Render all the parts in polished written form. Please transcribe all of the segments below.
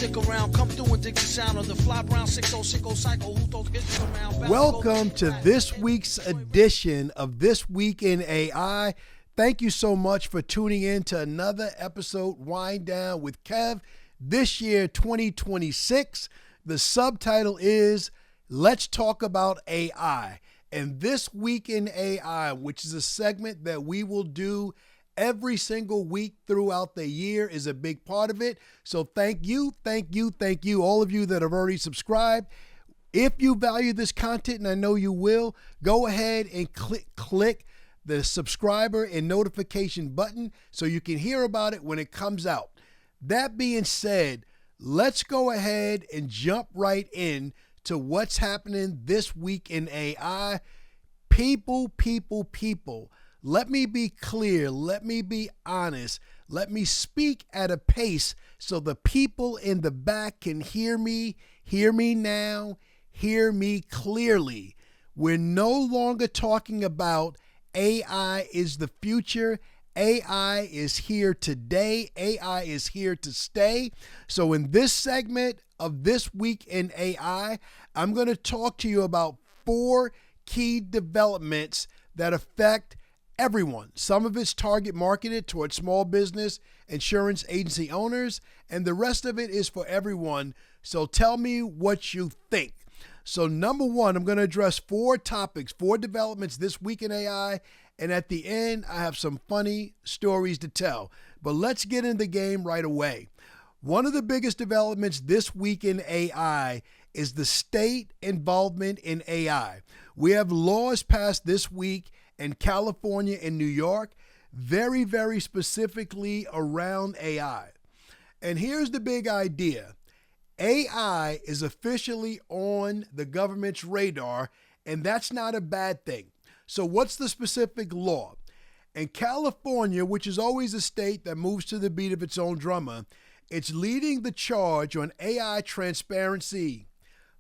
stick around, come through and dig the sound of the fly brown 6060 cycle. Who throws hits around? Welcome to this week's edition of This Week in AI. Thank you so much for tuning in to another episode, Wine Down with Kev. This year, 2026, the subtitle is Let's Talk About AI. And This Week in AI, which is a segment that we will do every single week throughout the year, is a big part of it. So thank you, all of you that have already subscribed. If you value this content, and I know you will, go ahead and click the subscriber and notification button so you can hear about it when it comes out. That being said, let's go ahead and jump right in to what's happening this week in AI. People. Let me be clear. Let me be honest. Let me speak at a pace so the people in the back can hear me now, hear me clearly. We're no longer talking about AI is the future. AI is here today. AI is here to stay. So in this segment of This Week in AI, I'm going to talk to you about 4 key developments that affect everyone. Some of it's target marketed towards small business, insurance agency owners, and the rest of it is for everyone. So tell me what you think. So number 1, I'm going to address 4 topics, 4 developments this week in AI. And at the end, I have some funny stories to tell. But let's get in the game right away. One of the biggest developments this week in AI is the state involvement in AI. We have laws passed this week in California and New York, very, very specifically around AI. And here's the big idea. AI is officially on the government's radar, and that's not a bad thing. So what's the specific law? In California, which is always a state that moves to the beat of its own drummer, it's leading the charge on AI transparency,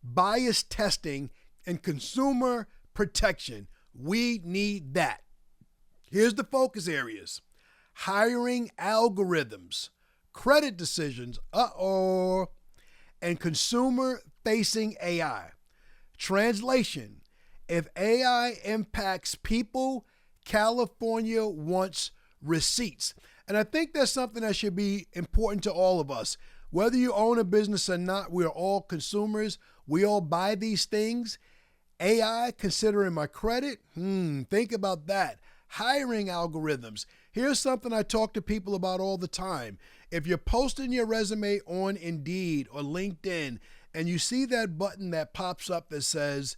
bias testing, and consumer protection. We need that. Here's the focus areas: hiring algorithms, credit decisions, and consumer-facing AI. Translation: if AI impacts people, California wants receipts. And I think that's something that should be important to all of us. Whether you own a business or not, we're all consumers. We all buy these things. AI, considering my credit? Think about that. Hiring algorithms. Here's something I talk to people about all the time. If you're posting your resume on Indeed or LinkedIn and you see that button that pops up that says,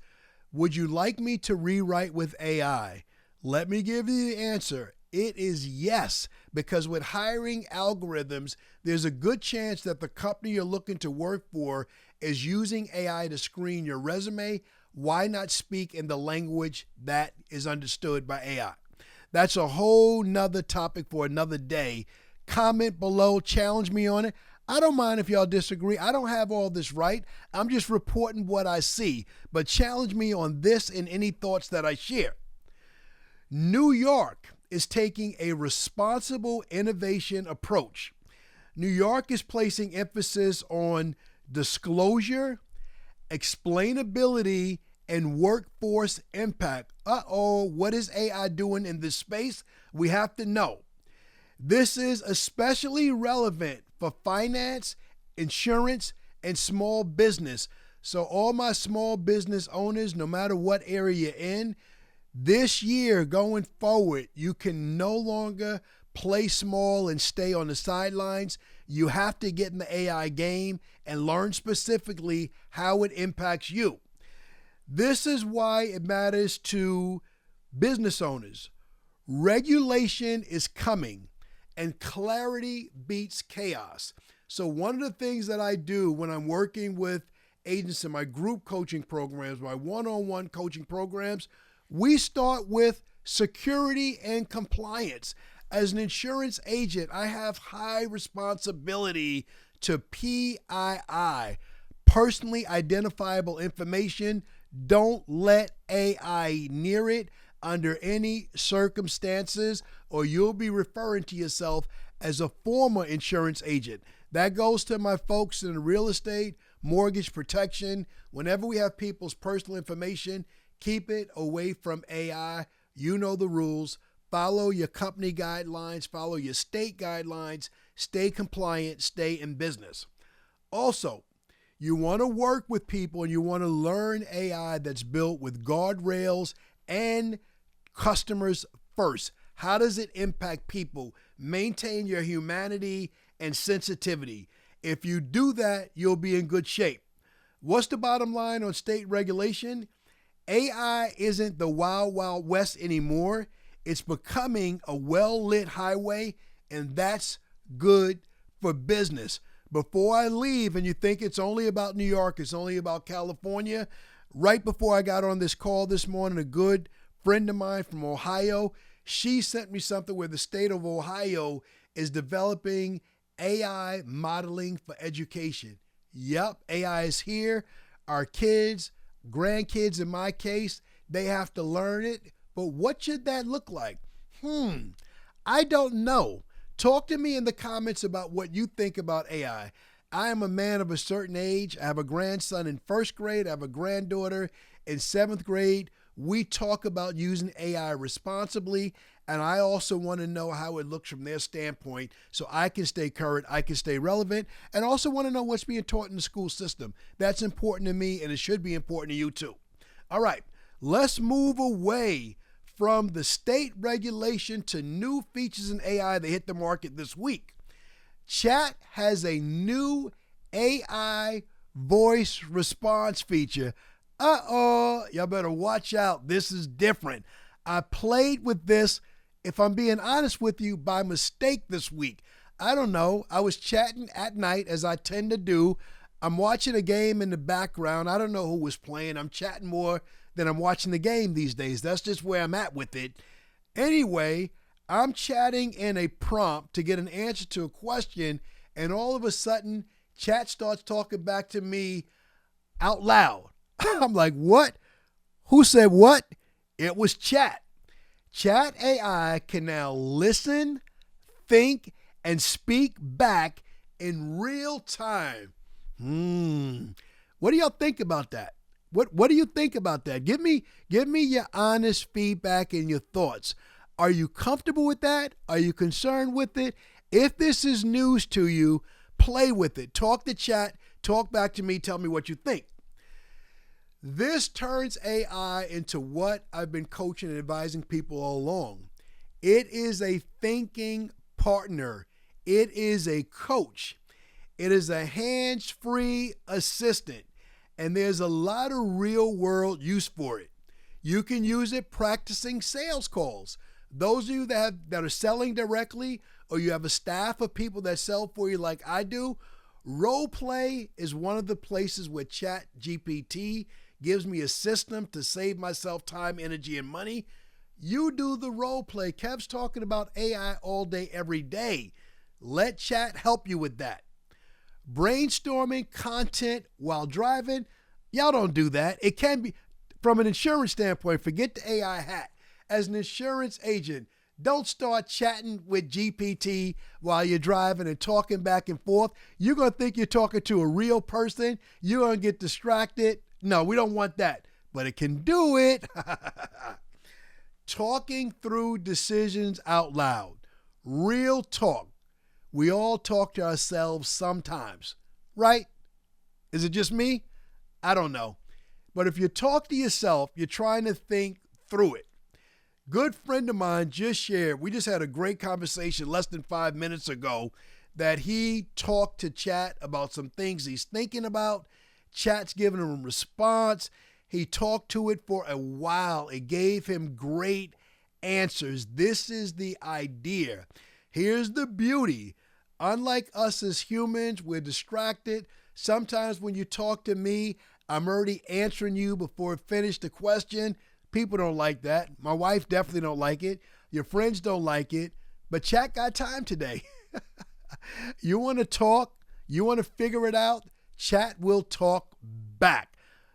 "Would you like me to rewrite with AI?" Let me give you the answer. It is yes, because with hiring algorithms, there's a good chance that the company you're looking to work for is using AI to screen your resume. Why not speak in the language that is understood by AI? That's a whole nother topic for another day. Comment below, challenge me on it. I don't mind if y'all disagree. I don't have all this right. I'm just reporting what I see. But challenge me on this and any thoughts that I share. New York is taking a responsible innovation approach. New York is placing emphasis on disclosure, explainability, and workforce impact. What is AI doing in this space? We have to know. This is especially relevant for finance, insurance, and small business. So all my small business owners, no matter what area you're in, this year going forward, you can no longer play small and stay on the sidelines. You have to get in the AI game and learn specifically how it impacts you. This is why it matters to business owners. Regulation is coming, and clarity beats chaos. So one of the things that I do when I'm working with agents in my group coaching programs, my one-on-one coaching programs, we start with security and compliance. As an insurance agent, I have high responsibility to PII, personally identifiable information. Don't let AI near it under any circumstances, or you'll be referring to yourself as a former insurance agent. That goes to my folks in real estate, mortgage protection. Whenever we have people's personal information, keep it away from AI. You know the rules. Follow your company guidelines, follow your state guidelines, stay compliant, stay in business. Also, you want to work with people and you want to learn AI that's built with guardrails and customers first. How does it impact people? Maintain your humanity and sensitivity. If you do that, you'll be in good shape. What's the bottom line on state regulation? AI isn't the wild, wild west anymore. It's becoming a well-lit highway, and that's good for business. Before I leave, and you think it's only about New York, it's only about California, right before I got on this call this morning, a good friend of mine from Ohio, she sent me something where the state of Ohio is developing AI modeling for education. Yep, AI is here. Our kids, grandkids in my case, they have to learn it. But what should that look like? I don't know. Talk to me in the comments about what you think about AI. I am a man of a certain age. I have a grandson in first grade. I have a granddaughter in seventh grade. We talk about using AI responsibly, and I also want to know how it looks from their standpoint so I can stay current, I can stay relevant, and also want to know what's being taught in the school system. That's important to me, and it should be important to you too. All right, let's move away from the state regulation to new features in AI that hit the market this week. Chat has a new AI voice response feature. Y'all better watch out. This is different. I played with this, if I'm being honest with you, by mistake this week. I don't know. I was chatting at night, as I tend to do. I'm watching a game in the background. I don't know who was playing. I'm chatting more than I'm watching the game these days. That's just where I'm at with it. Anyway, I'm chatting in a prompt to get an answer to a question, and all of a sudden, chat starts talking back to me out loud. I'm like, what? Who said what? It was chat. Chat AI can now listen, think, and speak back in real time. What do y'all think about that? What do you think about that? Give me your honest feedback and your thoughts. Are you comfortable with that? Are you concerned with it? If this is news to you, play with it. Talk to chat. Talk back to me. Tell me what you think. This turns AI into what I've been coaching and advising people all along. It is a thinking partner. It is a coach. It is a hands-free assistant. And there's a lot of real-world use for it. You can use it practicing sales calls. Those of you that are selling directly, or you have a staff of people that sell for you like I do, role play is one of the places where ChatGPT gives me a system to save myself time, energy, and money. You do the role play. Kev's talking about AI all day, every day. Let chat help you with that. Brainstorming content while driving, y'all don't do that. It can be, from an insurance standpoint, forget the AI hat. As an insurance agent, don't start chatting with GPT while you're driving and talking back and forth. You're going to think you're talking to a real person. You're going to get distracted. No, we don't want that, but it can do it. Talking through decisions out loud. Real talk. We all talk to ourselves sometimes, right? Is it just me? I don't know. But if you talk to yourself, you're trying to think through it. Good friend of mine just shared, we just had a great conversation less than 5 minutes ago, that he talked to chat about some things he's thinking about. Chat's giving him a response. He talked to it for a while. It gave him great answers. This is the idea. Here's the beauty. Unlike us as humans, we're distracted. Sometimes when you talk to me, I'm already answering you before I finish the question. People don't like that. My wife definitely don't like it. Your friends don't like it. But chat got time today. You want to talk? You want to figure it out? Chat will talk back.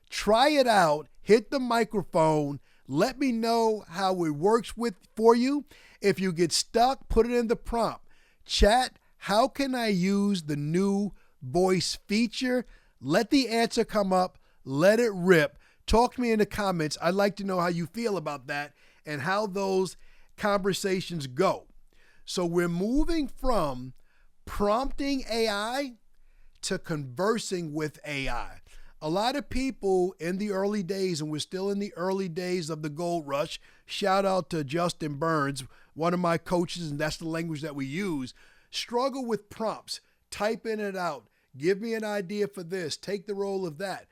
Try it out. Hit the microphone. Let me know how it works for you. If you get stuck, put it in the prompt. Chat, How can I use the new voice feature? Let the answer come up. Let it rip. Talk to me in the comments. I'd like to know how you feel about that and how those conversations go. So we're moving from prompting AI to conversing with AI. A lot of people in the early days, and we're still in the early days of the gold rush, shout out to Justin Burns, one of my coaches, and that's the language that we use, struggle with prompts, typing it out, give me an idea for this, take the role of that.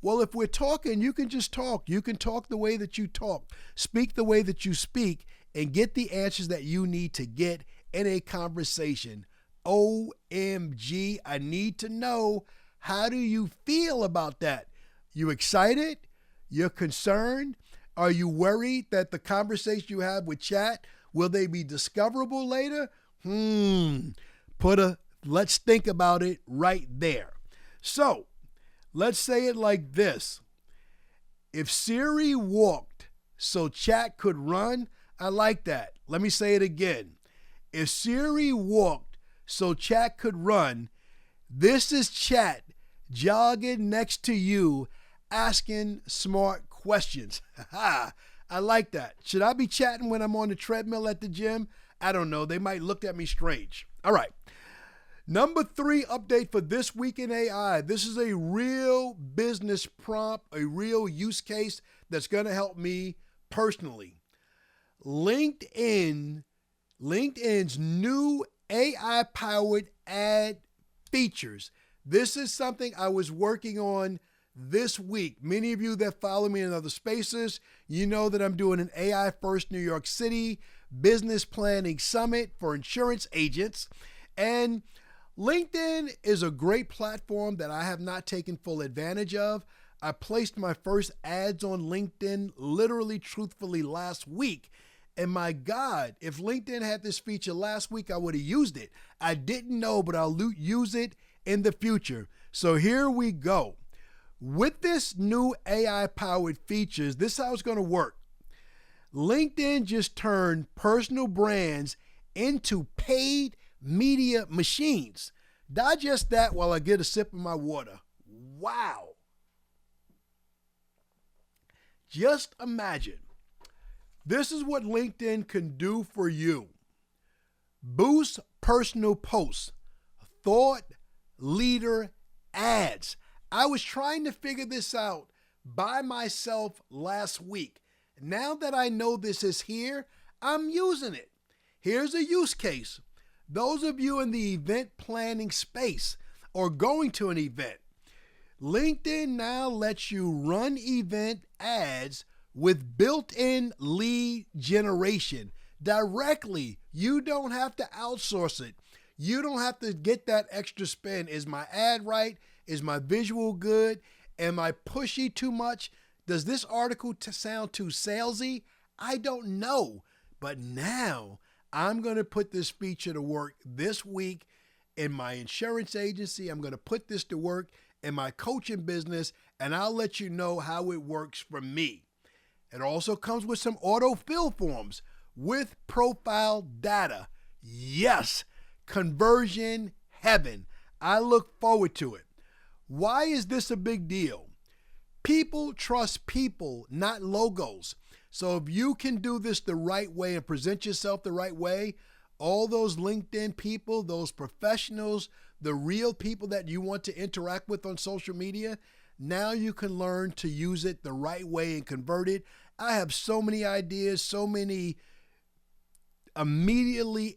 Well, if we're talking, you can just talk. You can talk the way that you talk, speak the way that you speak, and get the answers that you need to get in a conversation. OMG, I need to know, how do you feel about that? You excited? You're concerned? Are you worried that the conversation you have with chat, will they be discoverable later? Let's think about it right there. So, let's say it like this. If Siri walked so chat could run, I like that. Let me say it again. If Siri walked so chat could run, this is chat jogging next to you, asking smart questions. I like that. Should I be chatting when I'm on the treadmill at the gym? I don't know. They might look at me strange. All right. Number 3 update for this week in AI. This is a real business prompt, a real use case that's going to help me personally. LinkedIn's new AI-powered ad features. This is something I was working on this week. Many of you that follow me in other spaces, you know that I'm doing an AI First New York City business planning summit for insurance agents. And LinkedIn is a great platform that I have not taken full advantage of. I placed my first ads on LinkedIn literally, truthfully last week. And my God, if LinkedIn had this feature last week, I would have used it. I didn't know, but I'll use it in the future. So here we go. With this new AI-powered features, this is how it's going to work. LinkedIn just turned personal brands into paid media machines. Digest that while I get a sip of my water. Wow. Just imagine. This is what LinkedIn can do for you. Boost personal posts, thought leader ads. I was trying to figure this out by myself last week. Now that I know this is here, I'm using it. Here's a use case. Those of you in the event planning space or going to an event, LinkedIn now lets you run event ads with built-in lead generation directly. You don't have to outsource it. You don't have to get that extra spin. Is my ad right? Is my visual good? Am I pushy too much? Does this article sound too salesy? I don't know. But now I'm going to put this feature to work this week in my insurance agency. I'm going to put this to work in my coaching business, and I'll let you know how it works for me. It also comes with some autofill forms with profile data. Yes, conversion heaven. I look forward to it. Why is this a big deal? People trust people, not logos. So if you can do this the right way and present yourself the right way, all those LinkedIn people, those professionals, the real people that you want to interact with on social media, now you can learn to use it the right way and convert it. I have so many ideas, so many immediately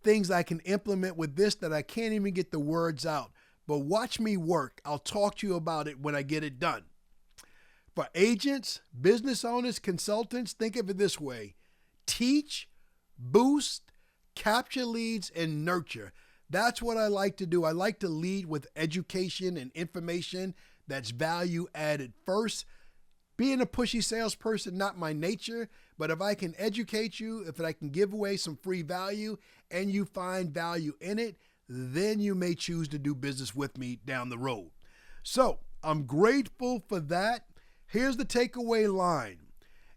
things I can implement with this that I can't even get the words out. But watch me work. I'll talk to you about it when I get it done. For agents, business owners, consultants, think of it this way. Teach, boost, capture leads, and nurture. That's what I like to do. I like to lead with education and information that's value added first. Being a pushy salesperson, not my nature, but if I can educate you, if I can give away some free value and you find value in it, then you may choose to do business with me down the road. So I'm grateful for that. Here's the takeaway line.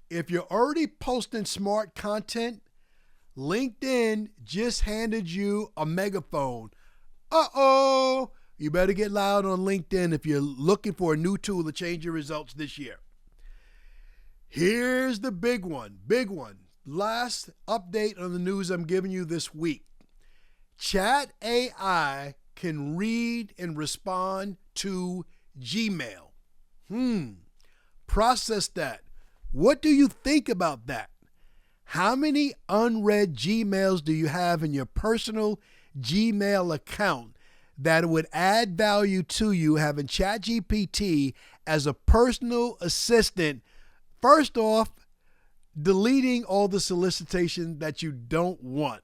If you're already posting smart content, LinkedIn just handed you a megaphone. Uh-oh. You better get loud on LinkedIn if you're looking for a new tool to change your results this year. Here's the big one. Last update on the news I'm giving you this week. Chat AI can read and respond to Gmail. Process that. What do you think about that? How many unread Gmails do you have in your personal Gmail account that would add value to you having ChatGPT as a personal assistant? First off, deleting all the solicitation that you don't want.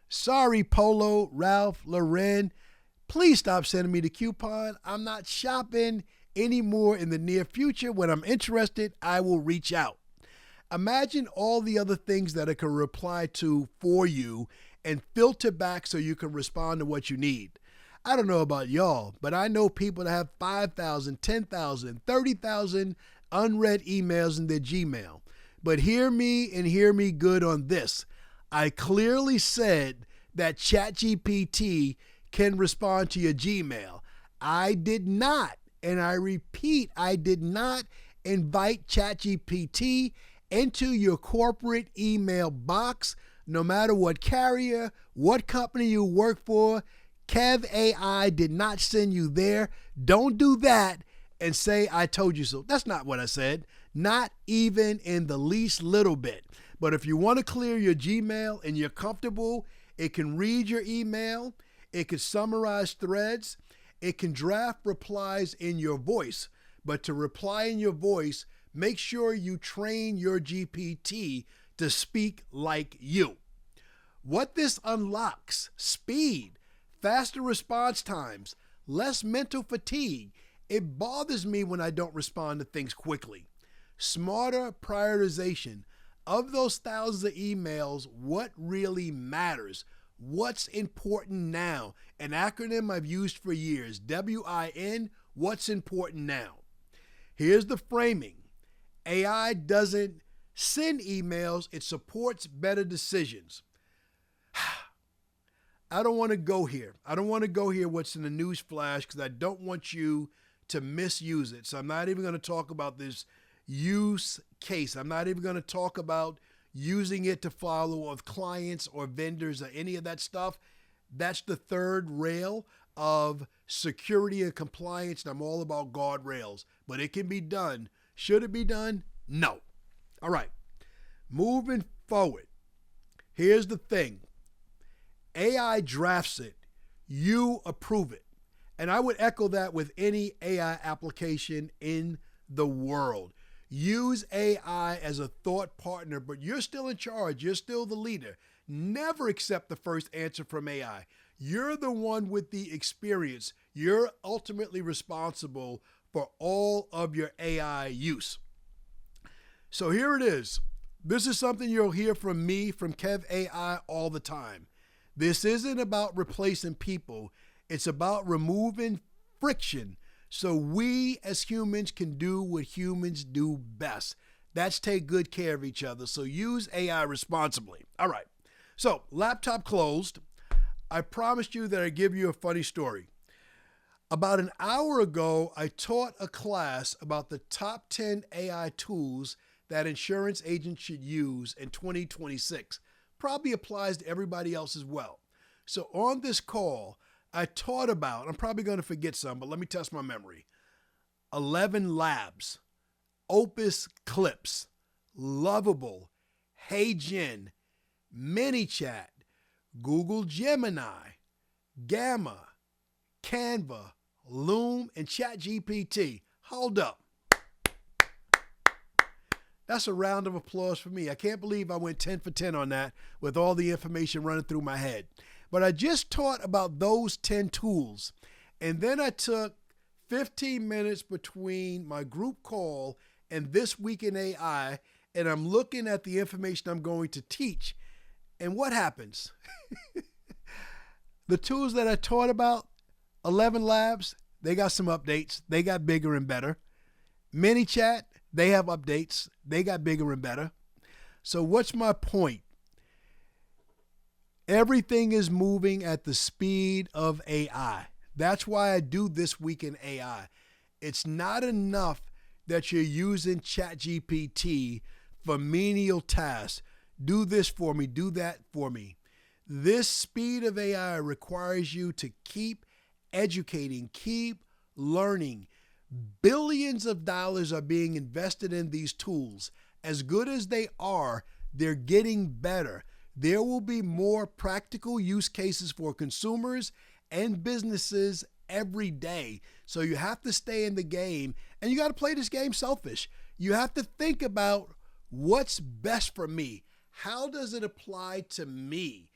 Sorry, Polo, Ralph, Lauren, please stop sending me the coupon. I'm not shopping anymore in the near future. When I'm interested, I will reach out. Imagine all the other things that it can reply to for you and filter back so you can respond to what you need. I don't know about y'all, but I know people that have 5,000, 10,000, 30,000 unread emails in their Gmail. But hear me and hear me good on this. I clearly said that ChatGPT can respond to your Gmail. I did not, and I repeat, I did not invite ChatGPT into your corporate email box, no matter what carrier, what company you work for. Kev AI did not send you there. Don't do that and say I told you so. That's not what I said. Not even in the least little bit. But if you want to clear your Gmail and you're comfortable, it can read your email, it can summarize threads, it can draft replies in your voice. But to reply in your voice, make sure you train your GPT to speak like you. What this unlocks: speed, faster response times, less mental fatigue. It bothers me when I don't respond to things quickly. Smarter prioritization. Of those thousands of emails, what really matters? What's important now? An acronym I've used for years, WIN, what's important now? Here's the framing. AI doesn't send emails, it supports better decisions. I don't want to go here. I don't want to go here what's in the news flash because I don't want you to misuse it. So I'm not even going to talk about this use case. I'm not even going to talk about using it to follow with clients or vendors or any of that stuff. That's the third rail of security and compliance, and I'm all about guardrails. But it can be done. Should it be done? No. All right. Moving forward. Here's the thing. AI drafts it. You approve it. And I would echo that with any AI application in the world. Use AI as a thought partner, but you're still in charge. You're still the leader. Never accept the first answer from AI. You're the one with the experience. You're ultimately responsible for all of your AI use. So here it is. This is something you'll hear from me, from Kev AI, all the time. This isn't about replacing people. It's about removing friction so we as humans can do what humans do best. That's take good care of each other. So use AI responsibly. All right. So laptop closed. I promised you that I'd give you a funny story. About an hour ago, I taught a class about the top 10 AI tools that insurance agents should use in 2026. Probably applies to everybody else as well. So on this call, I taught about, I'm probably going to forget some, but let me test my memory. 11 Labs, Opus Clips, Lovable, HeyGen, ManyChat, Google Gemini, Gamma, Canva, Loom, and ChatGPT. Hold up. That's a round of applause for me. I can't believe I went 10 for 10 on that with all the information running through my head. But I just taught about those 10 tools. And then I took 15 minutes between my group call and This Week in AI, and I'm looking at the information I'm going to teach. And what happens? The tools that I taught about, 11 Labs, they got some updates. They got bigger and better. ManyChat, they have updates. They got bigger and better. So what's my point? Everything is moving at the speed of AI. That's why I do This Week in AI. It's not enough that you're using ChatGPT for menial tasks. Do this for me, do that for me. This speed of AI requires you to keep educating, keep learning. Billions of dollars are being invested in these tools. As good as they are, they're getting better. There will be more practical use cases for consumers and businesses every day. So you have to stay in the game, and you got to play this game selfish. You have to think about what's best for me. How does it apply to me?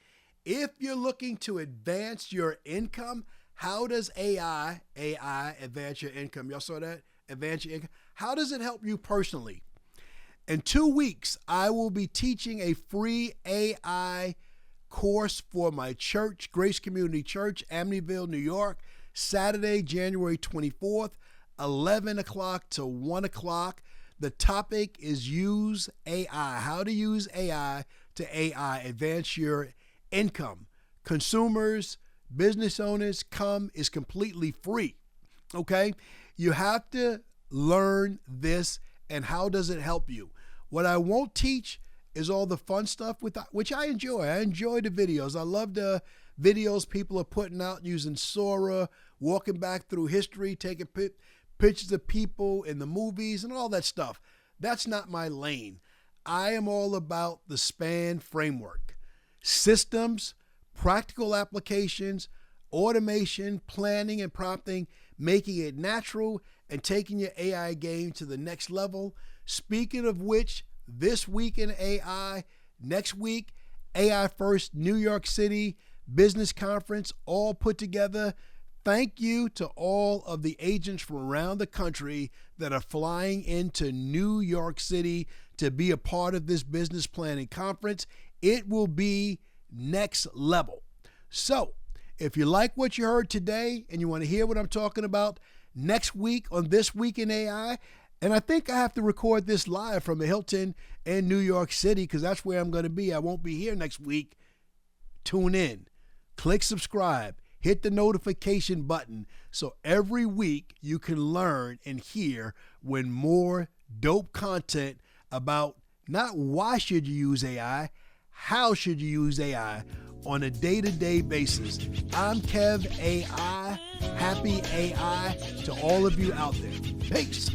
If you're looking to advance your income, how does AI advance your income? Y'all saw that? Advance your income. How does it help you personally? In 2 weeks, I will be teaching a free AI course for my church, Grace Community Church, Amityville, New York, Saturday, January 24th, 11 o'clock to 1 o'clock. The topic is use AI. How to use AI to advance your income. Consumers, business owners, come is completely free. Okay? You have to learn this, and how does it help you? What I won't teach is all the fun stuff, which I enjoy. I enjoy the videos. I love the videos people are putting out using Sora, walking back through history, taking pictures of people in the movies and all that stuff. That's not my lane. I am all about the Spann framework. Systems, practical applications, automation, planning and prompting, making it natural, and taking your AI game to the next level. Speaking of which, This Week in AI, next week, AI First New York City Business Conference, all put together. Thank you to all of the agents from around the country that are flying into New York City to be a part of this business planning conference. It will be next level. So, if you like what you heard today and you want to hear what I'm talking about next week on This Week in AI, and I think I have to record this live from a Hilton in New York City because that's where I'm going to be. I won't be here next week. Tune in, click subscribe, hit the notification button so every week you can learn and hear when more dope content about not why should you use AI, how should you use AI on a day-to-day basis. I'm Kev AI. Happy AI to all of you out there. Peace.